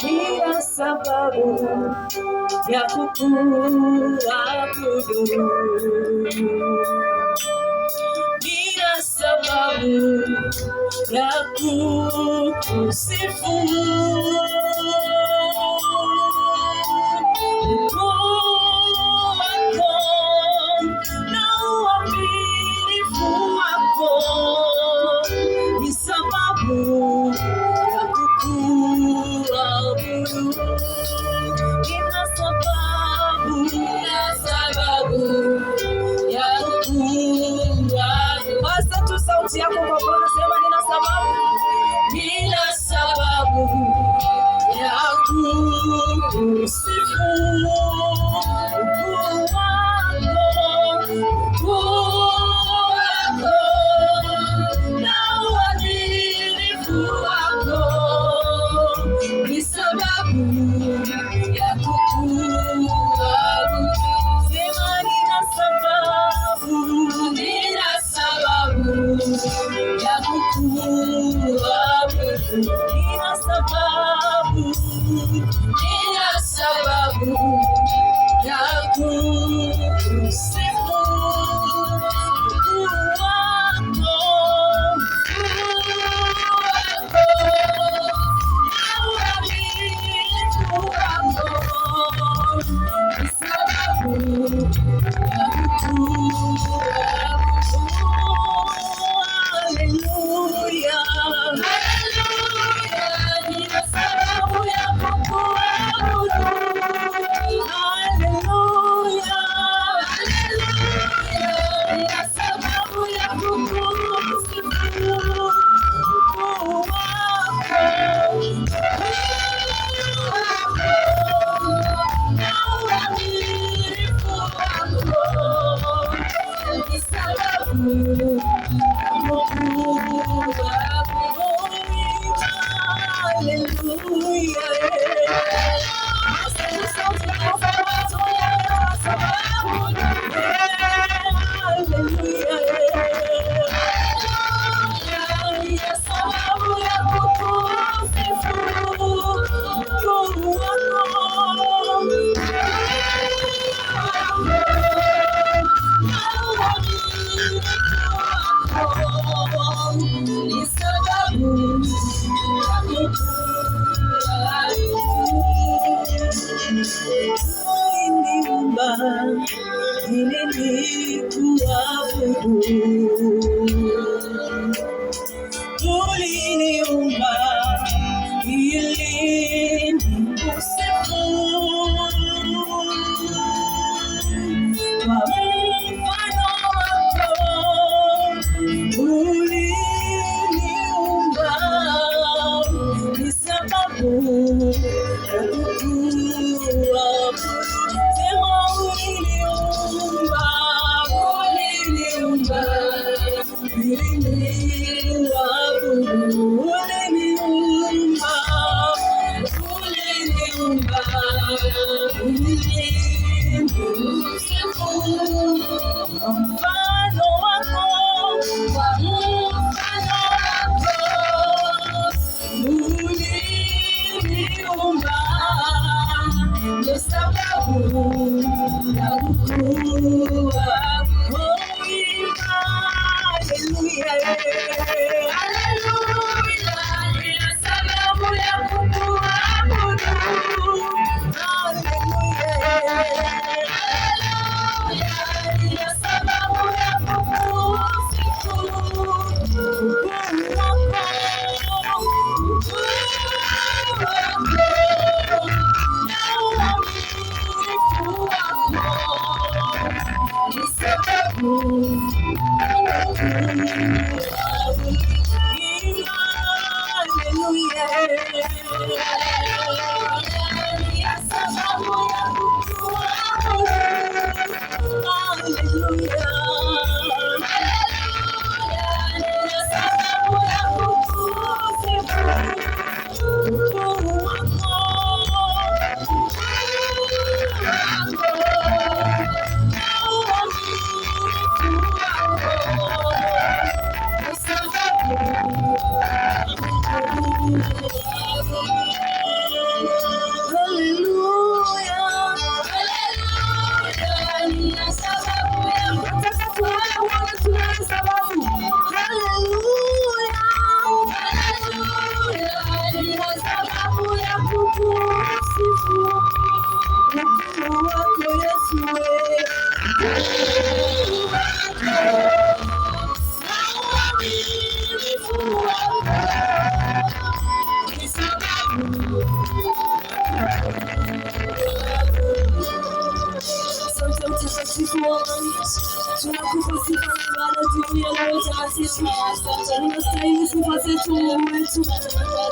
nina sababu ya kukuabudu, nina sababu ya kukusifu. Sauti yako kwa Bwana, sema nina sababu ya kukusifu. Ukuu wako na uadilifu wako ni sababu ya kukuabudu. Sema nina sababu ya kukuabudu, nina sababu ya kukusifu. Ukuu wako na uadilifu wako ni sababu ya uliniumba ili nikusifu kwa mfano wako. Uliniumba ni sababu ya kukuabudu. Sema uliniumba mfano wako, uliniumba ndio sababu ya kukuabudu. Asante utakatifu wa amani, tunakupa sifa na ibada jioni ya leo takatifu. Unastahili sifa zetu, Mungu wetu.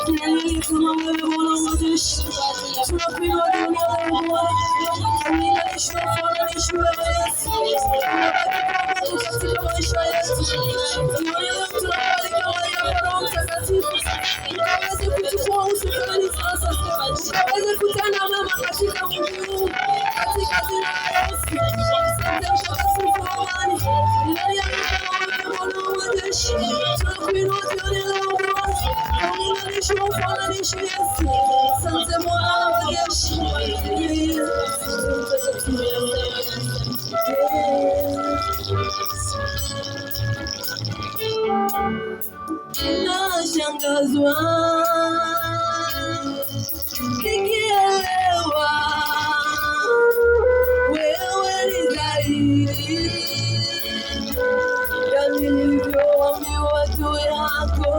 Tunalilia kama wewe Bwana wa majeshi, tunakuinua jioni ya leo Bwana. Tunakuinamisha ufananishi wewe Yesu, unabaki katika maisha yetu. Jioni ya leo tunakualika wewe Bwana mtakatifu, ukaweze kuchukua usukani sasa, ukaweze kutenda mema katika mji huu, katika jina la Yesu. Asante utakatifu wa amani, tunalia kama wewe Bwana wa majeshi, tunakuinua jioni ya leo Bwana. Tunakuinamisha ufananishi Yesu. Asante Bwana wa majeshi. Nashangazwa nikielewa wewe ni zaidi ya nilivyoambiwa juu yako,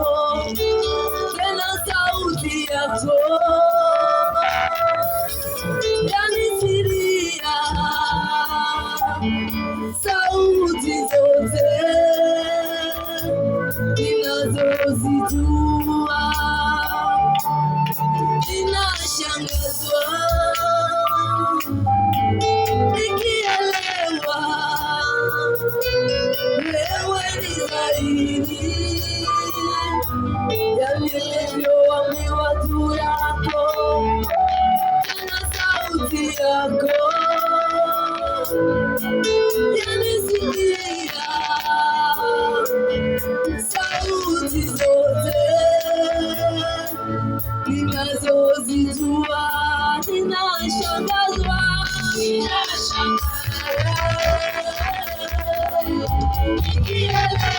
tena sauti yako yanisikia, sauti zote ninazozijua. Ninashangazwa nikielewa wewe ni zaidi ya nilivyoambiwa juu yako, tena sauti yako yanisikia, sauti zote ninazozijua. Ninashangazwa, nikielewa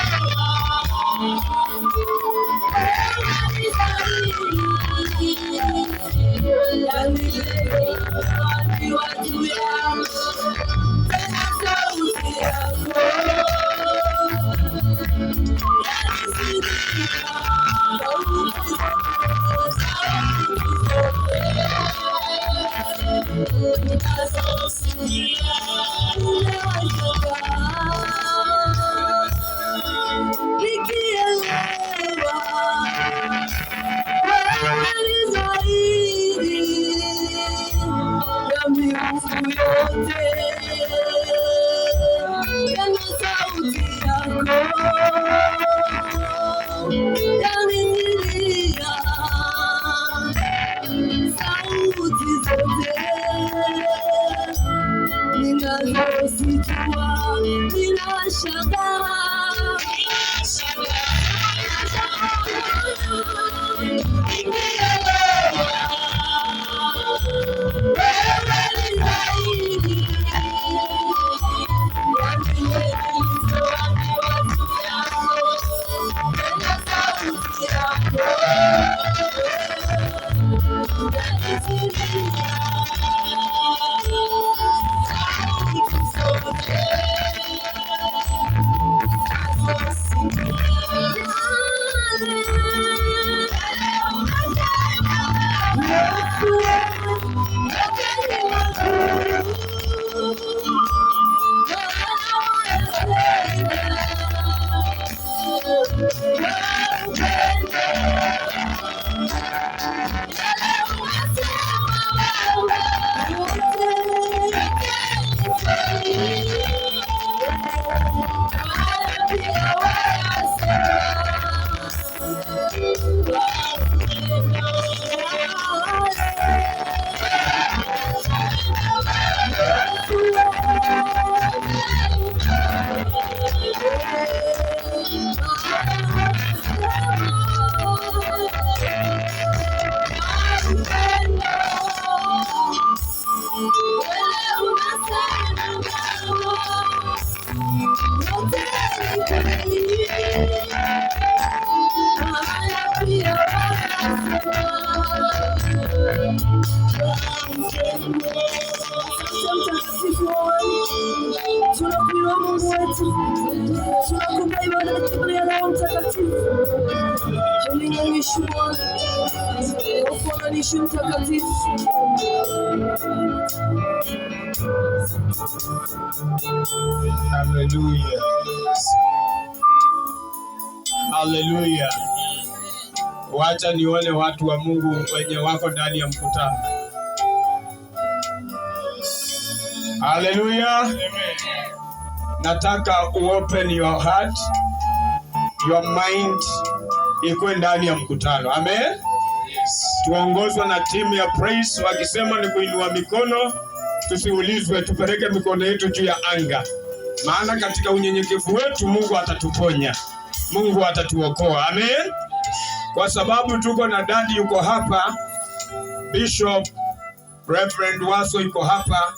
yalivyoambiwa juu yako, tena sauti yako Tunakuinua Mungu wetu, tunakupa ibada na kiburi ya Roho Mtakatifu. Ulinganisha muunganishi mtakatifu. Hallelujah. Hallelujah. Wacha nione watu wa Mungu wenye wako ndani ya mkutano. Hallelujah. Nataka open your heart, your mind iko ndani ya mkutano. Amen. Tuongozwe na timu ya praise, wakisema ni kuinua mikono, tusiulizwe, tupeleke mikono yetu juu ya anga. Maana katika unyenyekevu wetu Mungu atatuponya. Mungu atatuokoa. Amen. Kwa sababu tuko na dadi yuko hapa, Bishop Reverend Waso yuko hapa,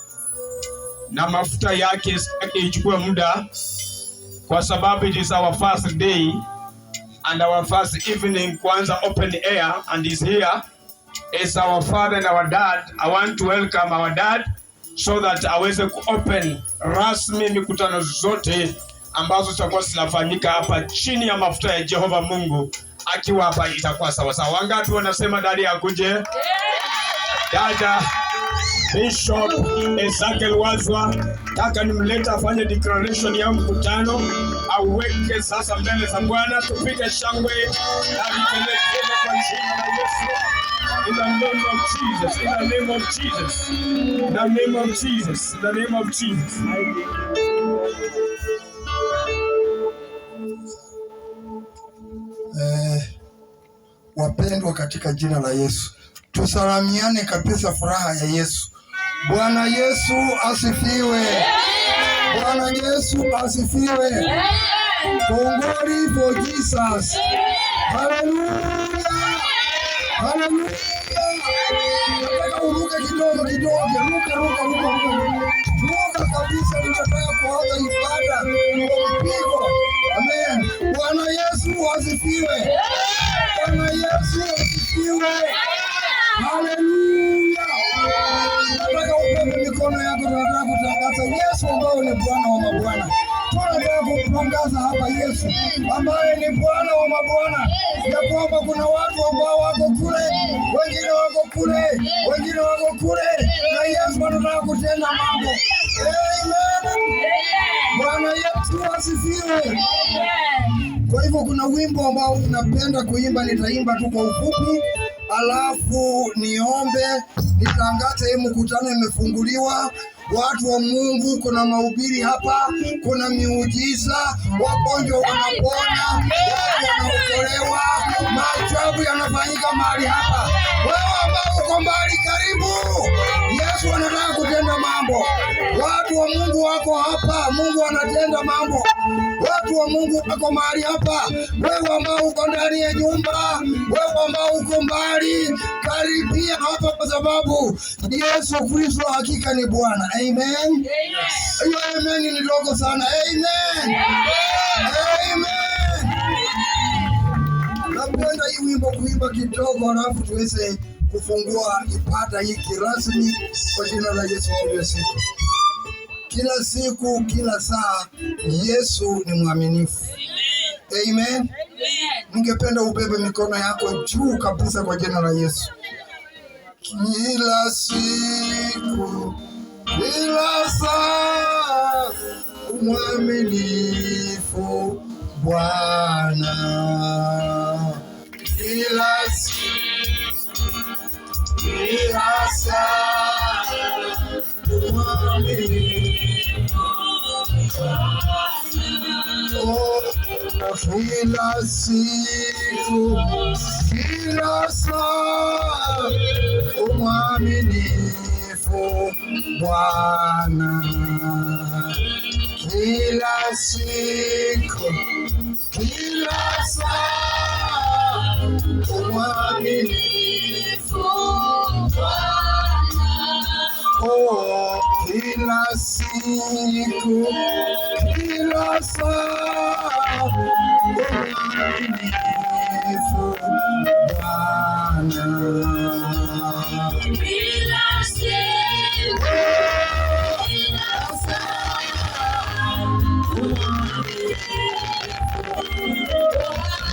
na mafuta yake ichukue muda, kwa sababu it is our first day and our first evening kwanza open air, and is here is our father and our dad. I want to welcome our dad so that aweze kuopen rasmi mikutano zote ambazo zitakuwa zinafanyika hapa chini ya mafuta ya Jehova Mungu. Akiwa hapa itakuwa sawa sawa. Wangapi wanasema dadi akuje? Dada Bishop Ezekiel Wazwa, taka nimleta afanye declaration ya mkutano, aweke sasa mbele za Bwana. Tupige shangwe na vigelegele kwa jina la Yesu. In the name of Jesus, in the name of Jesus, in the name of Jesus, in the name of Jesus. Wapendwa katika jina la Yesu, tusalamiane kabisa furaha ya Yesu. Bwana Yesu asifiwe. Bwana Yesu asifiwe. Glory for Jesus. Hallelujah. Hallelujah. Nataka uruke kidogo. Ruka kabisa, tunataka kuanza ibada kwa mpigo. Amen. Bwana Yesu asifiwe. Bwana Yesu asifiwe. Haleluya. Nataka upepe mikono yako, tunataka kutangaza Yesu ambaye ni Bwana wa mabwana. Tunataka kutangaza hapa Yesu ambaye ni Bwana wa mabwana, ya kwamba kuna watu ambao wako kule, wengine wako kule, wengine wako kule, na Yesu anataka kutenda mambo. Amen. Bwana Yesu asifiwe. Kwa hivyo kuna wimbo ambao unapenda kuimba, nitaimba tu kwa ufupi, alafu niombe, nitangaze hii mkutano imefunguliwa. Watu wa Mungu, kuna mahubiri hapa, kuna miujiza, wagonjwa wanapona, watu wanaokolewa, maajabu yanafanyika mahali hapa. Wewe ambao uko mbali, karibu. Yesu anataka kutenda mambo. Watu wa Mungu wako hapa, Mungu anatenda mambo. Watu wa Mungu wako mahali hapa. Wewe ambao uko ndani ya nyumba, wewe ambao uko mbali, karibia hapa, kwa sababu Yesu Kristo hakika ni Bwana. Amen. Hiyo amen ni ndogo sana. Amen. Amen. Napenda hii wimbo kuimba kidogo, alafu tuweze kufungua ibada hii kirasmi kwa jina la Yesu Kristo. Kila siku, kila saa, Yesu ni mwaminifu. Amen. Ningependa ubebe mikono yako juu kabisa kwa jina la Yesu. Kila siku, kila saa, mwaminifu Bwana. Kila siku, kila saa, mwaminifu Bwana. Kila siku, kila saa, mwaminifu Bwana. Kila siku, kila saa, mwaminifu Bwana. Oh, kila siku, kila saa, mwaminifu Bwana. Kila siku, kila saa, mwaminifu Bwana.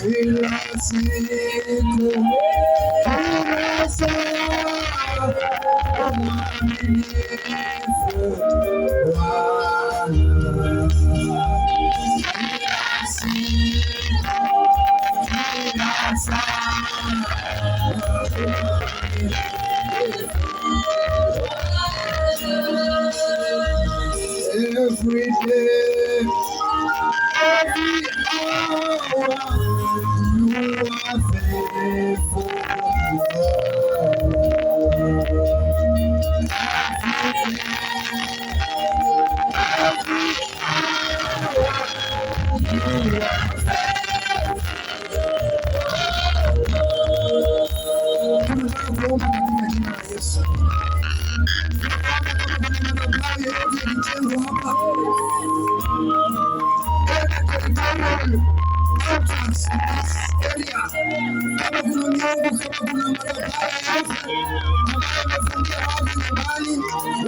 Kila siku every day, every hour, you are faithful.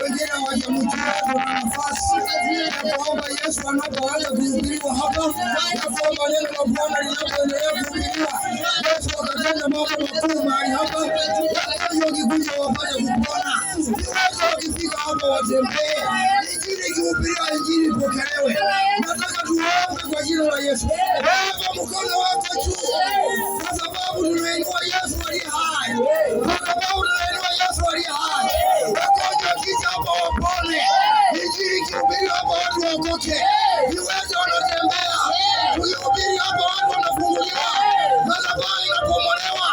Wengine hawajamjua nafasi ya kwamba Yesu anapoanza kuhubiriwa hapa, ya kwamba neno la Bwana linapoendelea kuhubiriwa, Yesu akatenda mambo makuu mahali hapa. Wakazi wakikuja wapate kupona, viwete wakifika hapa watembee, injili ikihubiriwa, injili ipokelewe. Nataka tuombe kwa jina la Yesu. Weka mkono wako juu, kwa sababu tunainua Yesu aliye hai, kwa sababu tunainua Yesu aliye hai. Wagonjwa wakija hapa wapone, injili ikihubiriwa hapa watu waokoke, viwete wanatembea, tukihubiri hapa watu wanafunguliwa, madhabahu inapomolewa,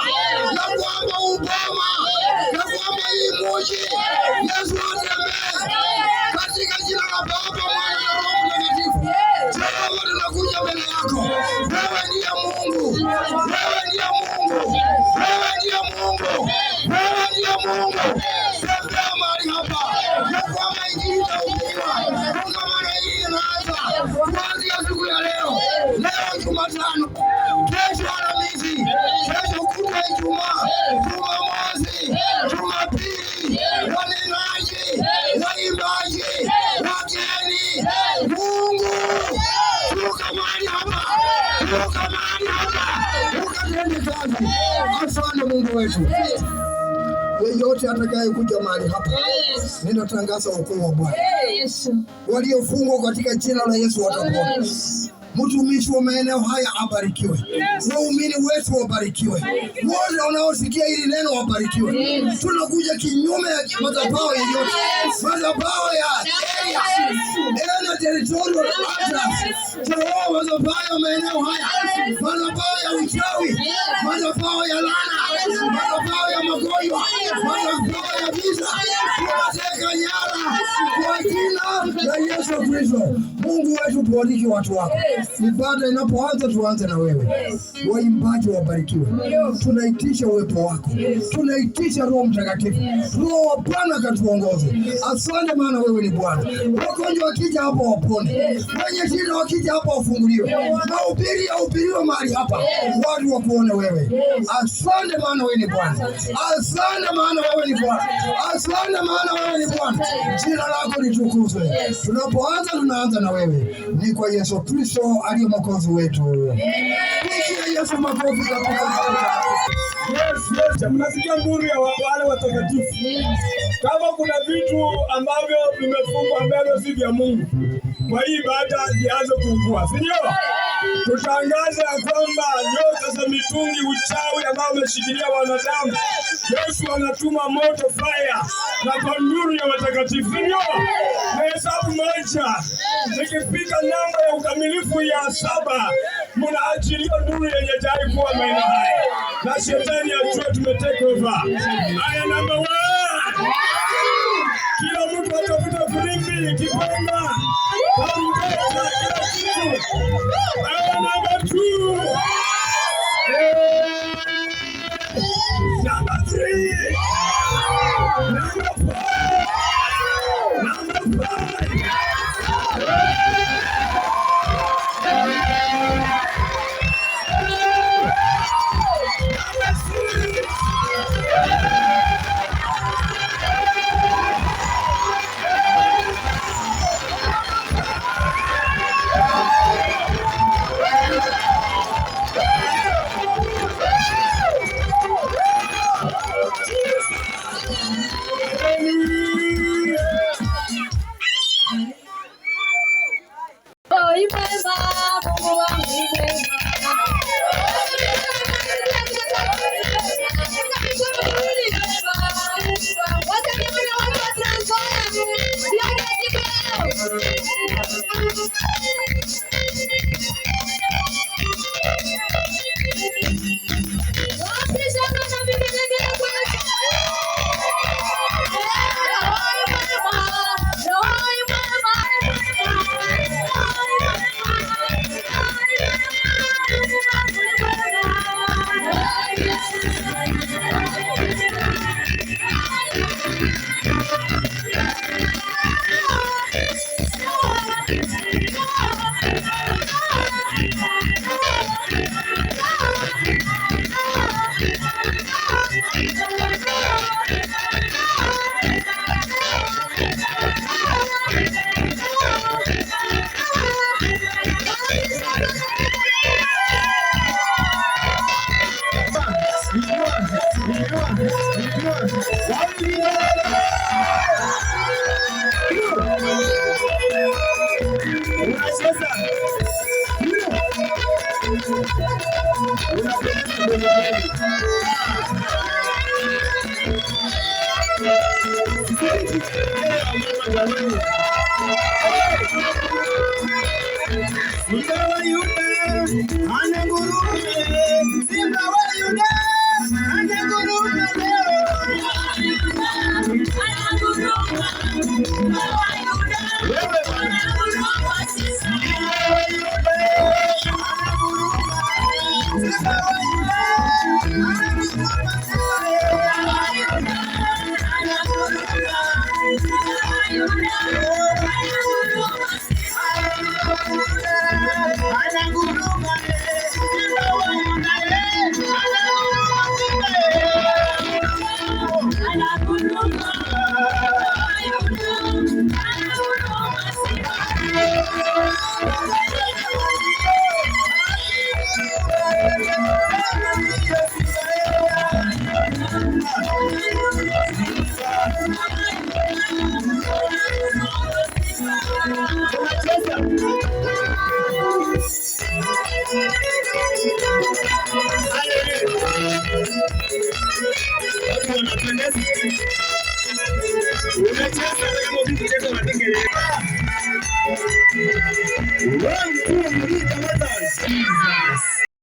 na kwamba uboma, na kwamba hii muji Yesu atembee katika jina la Baba, Mwana na Roho Mtakatifu. Jehova, tunakuja mbele yako. Wewe ndiye Mungu, wewe ndiye Mungu, wewe ndiye Mungu, wewe ndiye Mungu. Tembea mahali hapa, na kwamba injili itahubiriwa. Kongamano hili linaanza kuanzia siku ya leo. Leo Jumatano, kesho Alhamisi, kesho kutwa Ijumaa, Jumamosi, Jumapili, wanenaji, waimbaji, wageni. Mungu, shuka mahali hapa, shuka mahali hapa, ukatende kazi. Asante Mungu wetu. Yeyote atakayekuja mahali hapa, ninatangaza wokovu wa Bwana. Waliofungwa katika jina la Yesu watapona. Mtumishi wa maeneo haya abarikiwe. Waumini wetu wabarikiwe. Wote wanaosikia hili neno wabarikiwe. Tunakuja kinyume ya madhabahu yoyote, madhabahu ya area territorial address, Jehova, madhabahu ya maeneo haya, madhabahu ya uchawi, madhabahu ya laana, madhabahu ya magonjwa, madhabahu ya vita, tunateka nyara kwa jina la Yesu Kristo. Mungu wetu, tubariki watu wako. Ibada inapoanza tuanze na wewe. Waimbaji wabarikiwe. Tunaitisha uwepo wako, tunaitisha Roho Mtakatifu. Roho wa Bwana katuongoze. Asante, maana wewe ni Bwana. Wagonjwa wakija hapa wapone, wenye shida wakija hapa wafunguliwe, mahubiri yahubiriwe mahali hapa, watu wakuone wewe. Asante, maana wewe ni Bwana. Asante, maana wewe ni Bwana. Asante, maana wewe ni Bwana. Jina lako litukuzwe. Tunapoanza tunaanza na wewe. Ni kwa Yesu Kristo aliye mwokozi wetu. Pigia Yesu makofi kabisa. Yes, mnasikia nuru ya wale watakatifu. Kama kuna vitu ambavyo vimefungwa ambavyo si vya Mungu, kwa hii ibada ianze kuugua, si ndio? Tutangaza ya kwamba nyoka za mitungi, uchawi ambao umeshikilia wanadamu, Yesu anatuma moto, fire, na kwa nuru ya watakatifu, si ndio? Na hesabu moja, nikifika namba ya ukamilifu ya 7, mnaachilia nuru yenye jai kuwa maeneo haya, na shetani ajue tumetake over. Haya, number 1, kila mtu atafuta filimbi, kiponga, kampeta, kila kitu. Haya, number 2, number 3, number 4, number 5. Jesus.